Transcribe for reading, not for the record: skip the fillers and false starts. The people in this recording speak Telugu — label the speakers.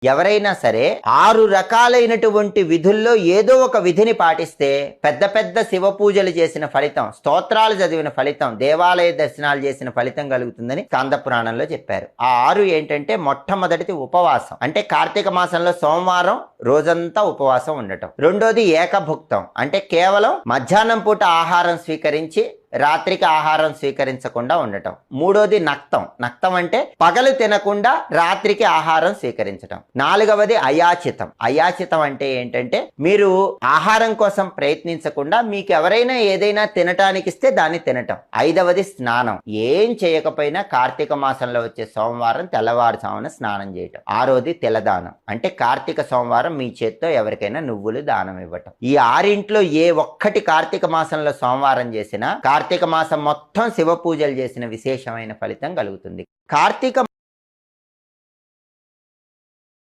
Speaker 1: ఎవరైనా సరే 6 రకాలైనటువంటి విధుల్లో ఏదో ఒక విధిని పాటిస్తే పెద్ద పెద్ద శివ పూజలు చేసిన ఫలితం, స్తోత్రాలు చదివిన ఫలితం, దేవాలయ దర్శనాలు చేసిన ఫలితం కలుగుతుందని స్కంద పురాణంలో చెప్పారు. ఆ 6 ఏంటంటే మొట్టమొదటిది ఉపవాసం, అంటే కార్తీక మాసంలో సోమవారం రోజంతా ఉపవాసం ఉండటం. రెండోది ఏకభుక్తం, అంటే కేవలం మధ్యాహ్నం పూట ఆహారం స్వీకరించి రాత్రికి ఆహారం స్వీకరించకుండా ఉండటం. మూడోది నక్తం, నక్తం అంటే పగలు తినకుండా రాత్రికి ఆహారం స్వీకరించటం. నాలుగవది అయాచితం, అయాచితం అంటే ఏంటంటే మీరు ఆహారం కోసం ప్రయత్నించకుండా మీకు ఎవరైనా ఏదైనా తినటానికి ఇస్తే దాన్ని తినటం. ఐదవది స్నానం, ఏం చేయకపోయినా కార్తీక మాసంలో వచ్చే సోమవారం తెల్లవారుజామున స్నానం చేయటం. ఆరోది తిలదానం, అంటే కార్తీక సోమవారం మీ చేత్తో ఎవరికైనా నువ్వులు దానం ఇవ్వటం. ఈ 6 ఏ ఒక్కటి కార్తీక మాసంలో సోమవారం చేసినా కార్తీక మాసం మొత్తం శివ పూజలు చేసిన విశేషమైన ఫలితం కలుగుతుంది. కార్తీక